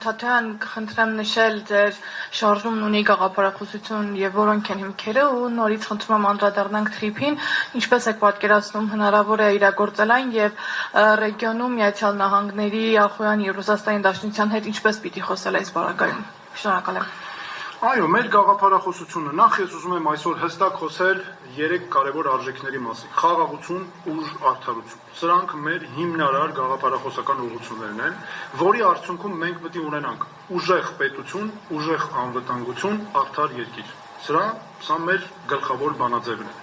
Թաթյան կխնդրեմ նշել ձեր շարժումն ունի գաղափարախոսություն եւ որոնք են հիմքերը ու նորից խնդրում եմ անդրադառնանք թրիփին, ինչպես եք պատկերացնում հնարավոր է իրագործել այն եւ ռեգիոնում Միացյալ Նահանգների, Ալխոյան եւ Ռուսաստանի Դաշնության հետ ինչպես պիտի խոսել այս բարակայում։ Շնորհակալ եմ։ Այո, մեր գաղափարախոսությունը նախ ես ուզում եմ այսօր հստակ խոսել 3 կարևոր արժեքների մասին՝ խաղաղություն, ուժ, արդարություն։ Սրանք մեր հիմնարար գաղափարախոսական ուղղություններն են, որի արդյունքում մենք պետք է ունենանք ուժեղ պետություն, ուժեղ անվտանգություն, արդար երկիր։ Սա մեր գլխավոր բանաձևն է։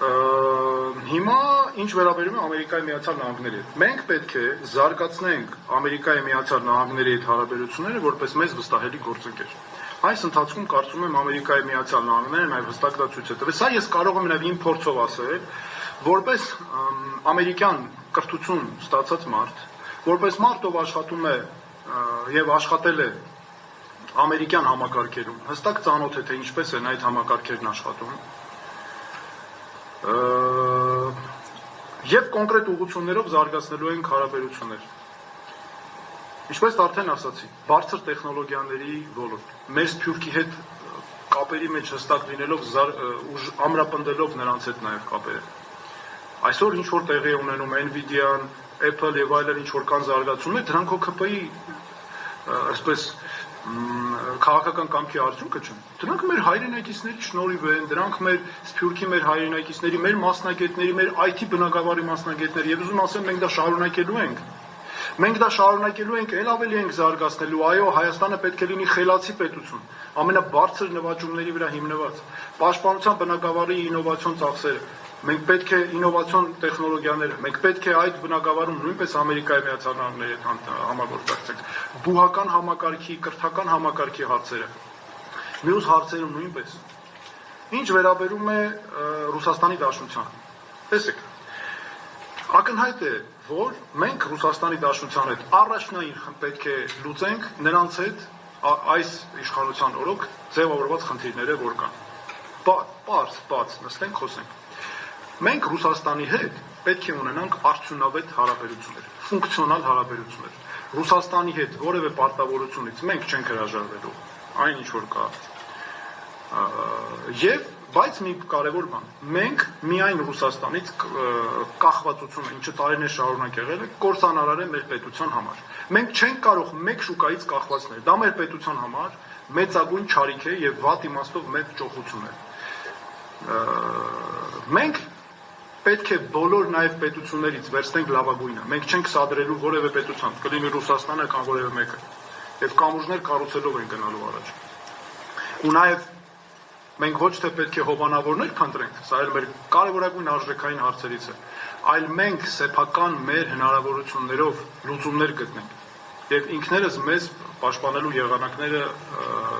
Հիմա ինչ վերաբերում է Ամերիկայի Միացյալ Նահանգների հետ։ Մենք պետք է զարգացնենք Ամերիկայի Միացյալ Նահանգների հետ հարաբերությունները որպես մեզ վստահելի գործընկեր։ Այս ընթացքում կարծում եմ Ամերիկայի Միացյալ Նահանգները նաև հստակ դա ցույց է տվել։ Սա ես կարող եմ նաև իմ փորձով ասել, որպես ամերիկյան կրթություն ստացած մարդ, որպես մարդ, ով աշխատում է եւ աշխատել է ամերիկյան համակարգերում, հստակ ծանոթ է թե ինչպես են այդ համակարգերն աշխատում։ Եվ կոնկրետ ուղղություններով զարգացնելու ենք հարաբերություններ։ Ինչպես արդեն ասացի, բարձր տեխնոլոգիաների ոլորտ, մեր Սփյուռքի հետ կապերի մեջ հստակ լինելով, ամրապնդելով նրանց հետ նաև կապերը։ Այսօր ինչ որ տեղի է ունենում Nvidia-ն, Apple եւ այլն ինչ որ կան զարգացումներ, դրանք ՕՔՊ-ի այսպես քաղաքական կամքի արդյունքը չեն։ Դրանք մեր հայրենակիցների շնորհիվ են, դրանք մեր Սփյուռքի մեր հայրենակիցների, մեր մասնագետների, մեր IT բնագավառի մասնագետների, եւ ուզում ասեմ մենք դա շարունակելու ենք։ Մենք դա շարունակելու ենք, ել ավելի ենք զարգացնելու։ Այո, Հայաստանը պետք է լինի խելացի պետություն, ամենաբարձր նվաճումների վրա հիմնված, պաշտպանության բնագավառի ինովացիոն ծախսերը։ Մենք պետք է ինովացիոն տեխնոլոգիաները, մենք պետք է այդ բնագավառում նույնպես Ամերիկայի Միացյալ Նահանգների հետ համագործակցենք։ Բուհական համակարգի, կրթական համակարգի հարցերը, մյուս հարցերում նույնպես։ Ինչ վերաբերում է Ռուսաստանի Դաշնությանը, տեսեք, ակնհայտ է, որ մենք Ռուսաստանի Դաշնության հետ առաջնային պետք է լուծենք նրանց հետ այս իշխանության օրոք ձևավորված խնդիրները, որ կան։ Պարզ, նստենք, խոսենք։ Մենք Ռուսաստանի հետ պետք է ունենանք արդյունավետ հարաբերություններ, ֆունկցիոնալ հարաբերություններ։ Ռուսաստանի հետ որևէ պարտավորությունից մենք չենք հրաժարվելու, այն ինչ որ կա։ Բայց մի կարևոր բան, մենք միայն Ռուսաստանից կախվածությունը, ինչը տարիներ շարունակ եղել է, կործանարար է մեր պետության համար։ Մենք չենք կարող մեկ շուկայից կախվածնել։ Դա մեր պետության համար մեծագույն չարիք է եւ վատ իմաստով մեծ ճոխություն է։ Մենք պետք է բոլոր նաև պետություններից վերցնենք լավագույնը։ Մենք չենք սադրելու որևէ պետության, կլինի Ռուսաստանը կամ որևէ մեկը։ Եվ կամուրջներ կառուցելով են գնալու առաջ։ Ու նաև մենք ոչ թե պետք է հովանավորներ փնտրենք, սա էլ մեր կարևորագույն արժեքային հարցերից է, այլ մենք սեփական մեր հնարավորություններով լուծումներ գտնենք եւ ինքներս մեզ պաշտպանելու եղանակները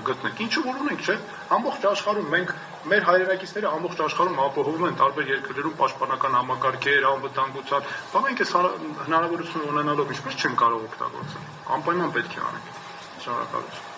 գտնենք։ Ինչու որ ունենք, չէ՞։ Ամբողջ աշխարհում մենք մեր հայրենակիցները ամբողջ աշխարհում ապահովում են տարբեր երկրներում պաշտպանական համակարգեր, անվտանգության, բայց մենք այս հնարավորությունը ունենալով ինչպես չենք կարող օգտագործել։ Անպայման պետք է անենք։ Շնորհակալություն։